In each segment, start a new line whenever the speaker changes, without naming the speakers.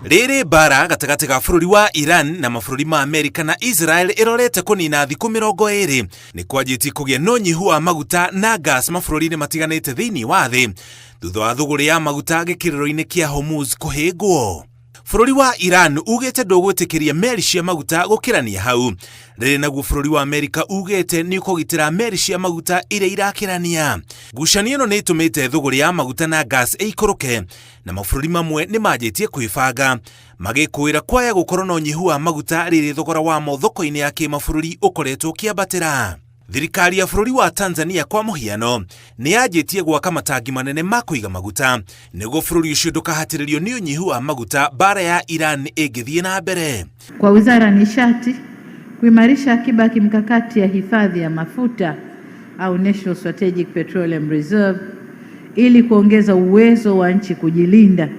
Riri bara gatagati ga bururi wa Iran na mabũrũri ma Amerika na Israel irorete kunina thikũ 20 ni kwanjĩtie kũgĩa na ũnyihu wa maguta na gas mabũrũri-inĩ matiganĩte thĩinĩ wa thĩ thutha wa thũgũrĩ ya maguta gĩkĩrĩro-inĩ kĩa Hormuz kũhĩngwo. Bũrũri wa Iran ugĩte ndũgwĩtĩkĩria meri cia maguta gũkĩrania hau, rĩrĩ naguo bũrũri wa Amerika ugĩte nĩ ũkũgitĩra meri cia maguta iria irakĩrania. Ngucanio ĩno nĩ ĩtũmĩte thũgũrĩ ya maguta na gas ĩikũrũke, na mabũrũri mamwe nĩ manjĩtie kwĩbanga magĩkũĩra kwaya gũkorwo na ũnyihu wa maguta rĩrĩ thogora wamo thoko-inĩ ya kĩmabũrũri ũkoretwo ũkĩambatĩra. Thirikari ya bũrũri wa Tanzania kwa mũhiano nĩ yanjĩtie gwaka matangi manene ma kũiga maguta nĩguo bũrũri ũcio ndũkahatĩrĩrio nĩ ũnyihu wa maguta bara ya Iran ĩngĩthiĩ na mbere.
Kwa Wizara ya Nishati kuimarisha akiba ya kimkakati ya hifadhi ya mafuta au National Strategic Petroleum Reserve ili kuongeza uwezo wa nchi kujilinda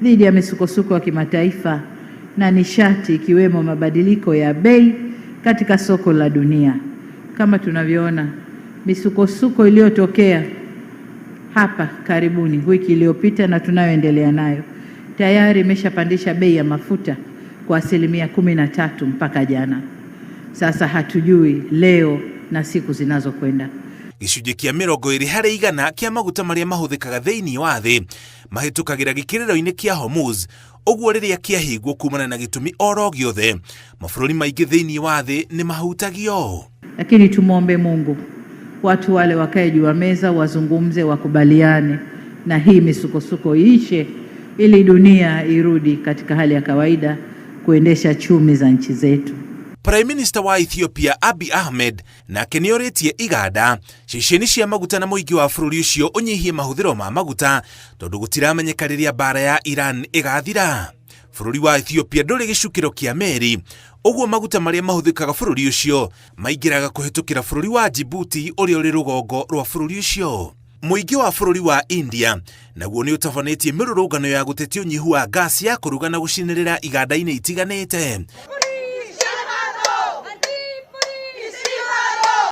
dhidi ya misukosuko ya kimataifa na nishati ikiwemo mabadiliko ya bei katika soko la dunia. Kama tunavyoona misukosuko iliyotokea hapa karibuni wiki iliyopita na tunayoendelea nayo tayari imeshapandisha bei ya mafuta kwa 13% mpaka jana. Sasa hatujui leo na siku zinazokwenda.
Gĩcunjĩ kĩa 20% kĩa maguta marĩa mahũthĩkaga thĩinĩ wa thĩ mahĩtũkagĩra gĩkĩrĩro-inĩ kĩa Hormuz. Ũguo rĩrĩa kĩahingwo kumana na gĩtũmi oro gĩothe mabũrũri maingĩ thĩinĩ wa thĩ nĩ mahutagio.
Lakini tumwombe Mungu watu wale wakae juu ya meza, wazungumze, wakubaliane na hii misukosuko iishe ili dunia irudi katika hali ya kawaida kuendesha chumi za nchi zetu.
Prime Minister wa Ethiopia Abiy Ahmed nake nĩorĩtie iganda ceceni cia maguta na mũingĩ wa bũrũri ũcio ũnyihie mahũthĩro ma maguta tondũ gũtiramenyeka rĩrĩa bara ya Iran ĩgathira. Bũrũri wa Ethiopia ndũrĩ gĩcukĩro kĩa meri, ũguo maguta marĩa mahũthĩkaga bũrũri ũcio maingĩraga kũhĩtũkĩra bũrũri wa Djibouti ũrĩa ũrĩ rũgongo rwa bũrũri ũcio. Mũingĩ wa bũrũri wa India naguo nĩ ũtabanĩtie mĩrũrũngano ya gũtetia ũnyihu wa gas ya kũruga na gũcinĩrĩra iganda-inĩ itiganĩte.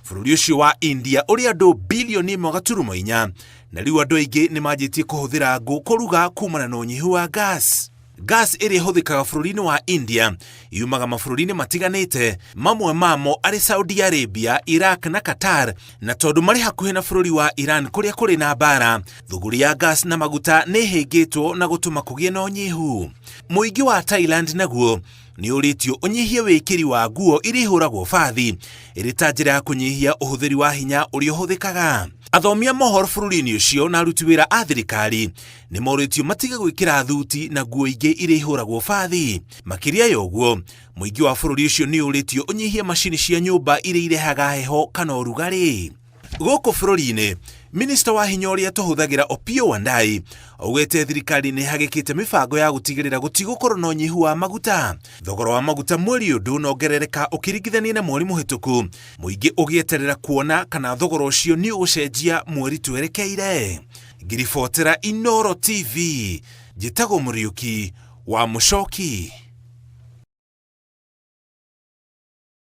Bũrũri ũcio wa India ũrĩa andũ bilioni 1.4 na rĩu andũ aingĩ nĩ manjĩtie kũhũthĩra ngũ kũruga kumana na ũnyihu wa gas. Gas ĩrĩa ĩhũthĩkaga bũrũri-inĩ wa India yumaga mabũrũri-inĩ matiganĩte, mamwe mamo arĩ Saudi Arabia, Iraq na Qatar, na tondũ marĩ hakuhĩ na bũrũri wa Iran kũrĩa kũrĩ na mbara, thũgũrĩ ya gas na maguta nĩ ĩhĩngĩtwo na gũtũma kũgĩe na ũnyihu. Mũingĩ wa Thailand naguo nĩ ũrĩtio ũnyihie wĩkĩri wa nguo iria ihũragwo bathi ĩrĩ ta njĩra ya kũnyihia ũhũthĩri wa hinya ũrĩa ũhũthĩkaga. Athomi a mohoro bũrũri-inĩ ũcio na aruti wĩra a thirikari nĩ morĩtio matige gwĩkĩra thuti na nguo ingĩ iria ihũragwo bathi. Makĩria ya ũguo, mũingĩ wa bũrũri ũcio nĩ ũrĩtio ũnyihie macini cia nyũmba iria irehaga heho kana ũrugarĩ. Gũkũ bũrũri-inĩ, Minista wa hinya ũrĩa tũhũthagĩra Opiyo Wandayi augĩte thirikari nĩ ĩhagĩkĩte mĩbango ya gũtigĩrĩra gũtigũkorwo na ũnyihu wa maguta. Thogora wa maguta mweri ũyũ ndũnongerereka ũkĩringithania na mweri mũhĩtũku, mũingĩ ũgĩeterera kuona kana thogora ũcio nĩ ũgũcenjia mweri twerekeire. Ngiribotera Inooro TV, njĩtagwo Mũriũki wa Mũchoki.